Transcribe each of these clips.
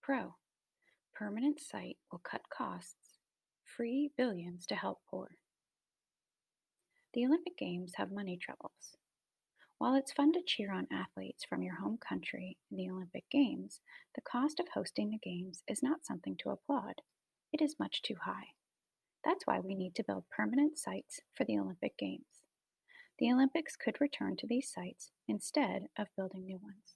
Pro. Permanent site will cut costs, free billions to help poor. The Olympic Games have money troubles. While it's fun to cheer on athletes from your home country in the Olympic Games, the cost of hosting the Games is not something to applaud. It is much too high. That's why we need to build permanent sites for the Olympic Games. The Olympics could return to these sites instead of building new ones.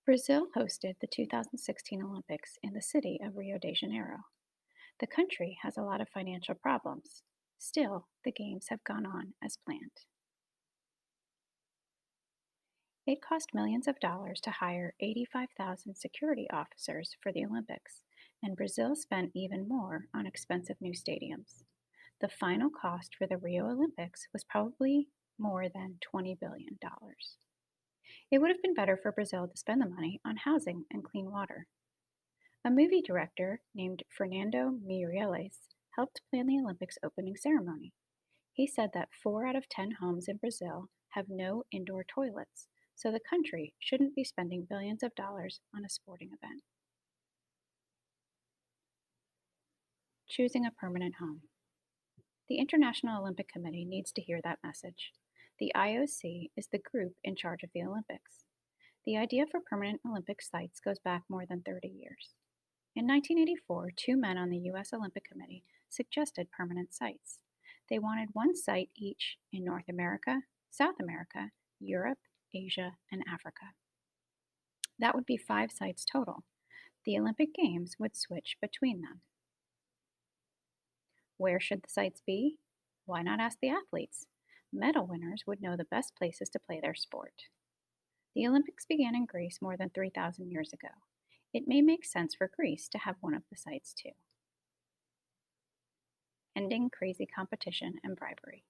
Brazil hosted the 2016 Olympics in the city of Rio de Janeiro. The country has a lot of financial problems. Still, the Games have gone on as planned. It cost millions of dollars to hire 85,000 security officers for the Olympics, and Brazil spent even more on expensive new stadiums. The final cost for the Rio Olympics was probably more than $20 billion. It would have been better for Brazil to spend the money on housing and clean water. A movie director named Fernando Meirelles helped plan the Olympics opening ceremony. He said that 4 out of 10 homes in Brazil have no indoor toilets, so the country shouldn't be spending billions of dollars on a sporting event. Choosing a permanent home. The International Olympic Committee needs to hear that message. The IOC is the group in charge of the Olympics. The idea for permanent Olympic sites goes back more than 30 years. In 1984, 2 men on the U.S. Olympic Committee suggested permanent sites. They wanted one site each in North America, South America, Europe, Asia, and Africa. That would be 5 sites total. The Olympic Games would switch between them. Where should the sites be? Why not ask the athletes? Medal winners would know the best places to play their sport. The Olympics began in Greece more than 3,000 years ago. It may make sense for Greece to have one of the sites too. Ending crazy competition and bribery.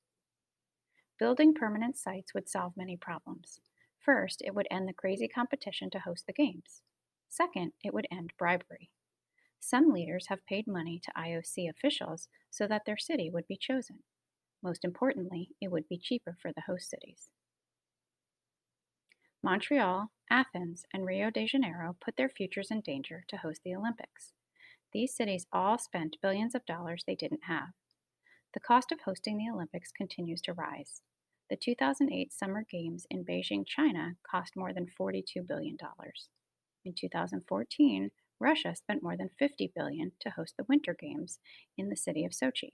Building permanent sites would solve many problems. First, it would end the crazy competition to host the Games. Second, it would end bribery. Some leaders have paid money to IOC officials so that their city would be chosen. Most importantly, it would be cheaper for the host cities. Montreal, Athens, and Rio de Janeiro put their futures in danger to host the Olympics. These cities all spent billions of dollars they didn't have. The cost of hosting the Olympics continues to rise. The 2008 Summer Games in Beijing, China cost more than $42 billion. In 2014, Russia spent more than $50 billion to host the Winter Games in the city of Sochi.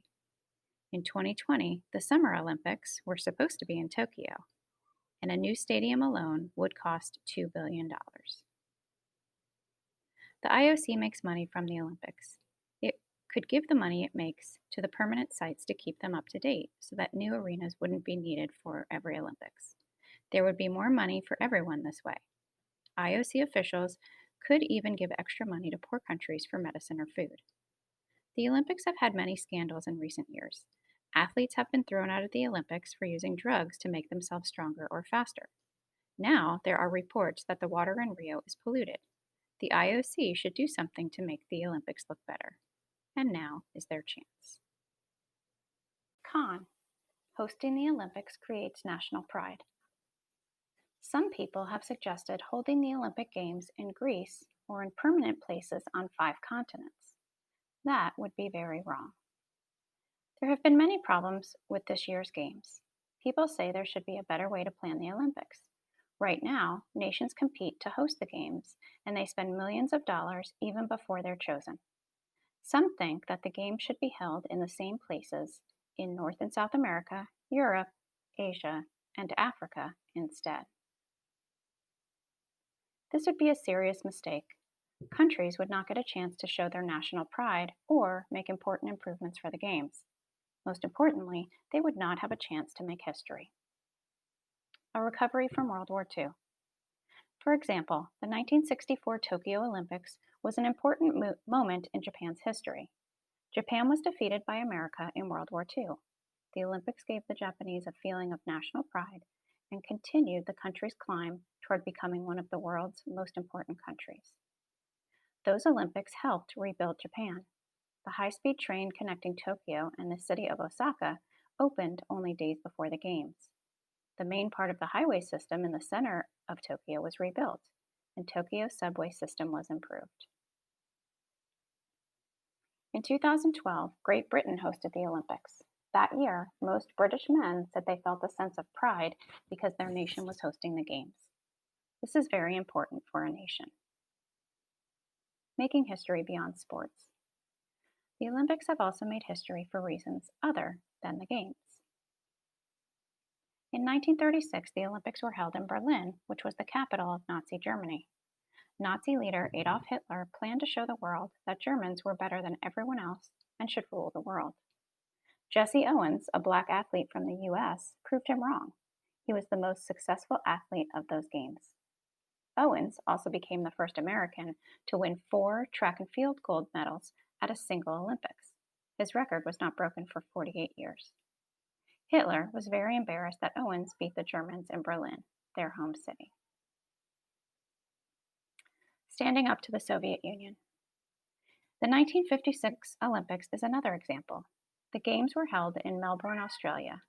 In 2020, the Summer Olympics were supposed to be in Tokyo, and a new stadium alone would cost $2 billion. The IOC makes money from the Olympics. It could give the money it makes to the permanent sites to keep them up to date so that new arenas wouldn't be needed for every Olympics. There would be more money for everyone this way. IOC officials could even give extra money to poor countries for medicine or food. The Olympics have had many scandals in recent years. Athletes have been thrown out of the Olympics for using drugs to make themselves stronger or faster. Now there are reports that the water in Rio is polluted. The IOC should do something to make the Olympics look better. And now is their chance. Con. Hosting the Olympics creates national pride. Some people have suggested holding the Olympic Games in Greece or in permanent places on 5 continents. That would be very wrong. There have been many problems with this year's Games. People say there should be a better way to plan the Olympics. Right now, nations compete to host the Games, and they spend millions of dollars even before they're chosen. Some think that the Games should be held in the same places in North and South America, Europe, Asia, and Africa instead. This would be a serious mistake. Countries would not get a chance to show their national pride or make important improvements for the Games. Most importantly, they would not have a chance to make history. A recovery from World War II. For example, the 1964 Tokyo Olympics was an important moment in Japan's history. Japan was defeated by America in World War II. The Olympics gave the Japanese a feeling of national pride and continued the country's climb toward becoming one of the world's most important countries. Those Olympics helped rebuild Japan. The high-speed train connecting Tokyo and the city of Osaka opened only days before the Games. The main part of the highway system in the center of Tokyo was rebuilt. and Tokyo's subway system was improved. In 2012, Great Britain hosted the Olympics. That year, most British men said they felt a sense of pride because their nation was hosting the Games. This is very important for a nation. Making history beyond sports. The Olympics have also made history for reasons other than the Games. In 1936, the Olympics were held in Berlin, which was the capital of Nazi Germany. Nazi leader Adolf Hitler planned to show the world that Germans were better than everyone else and should rule the world. Jesse Owens, a black athlete from the US, proved him wrong. He was the most successful athlete of those games. Owens also became the first American to win 4 track and field gold medals at a single Olympics. His record was not broken for 48 years. Hitler was very embarrassed that Owens beat the Germans in Berlin, their home city. Standing up to the Soviet Union. The 1956 Olympics is another example. The Games were held in Melbourne, Australia.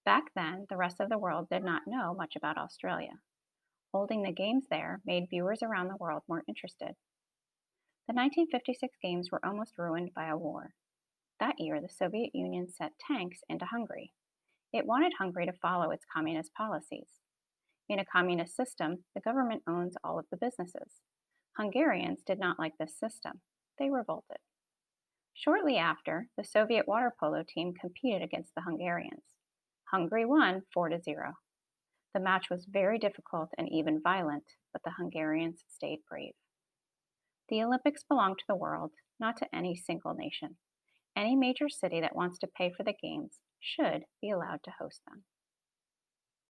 Back then, the rest of the world did not know much about Australia. Holding the Games there made viewers around the world more interested. The 1956 Games were almost ruined by a war. That year, the Soviet Union sent tanks into Hungary. It wanted Hungary to follow its communist policies. In a communist system, the government owns all of the businesses. Hungarians did not like this system. They revolted. Shortly after, the Soviet water polo team competed against the Hungarians. Hungary won 4-0. The match was very difficult and even violent, but the Hungarians stayed brave. The Olympics belong to the world, not to any single nation. Any major city that wants to pay for the Games should be allowed to host them.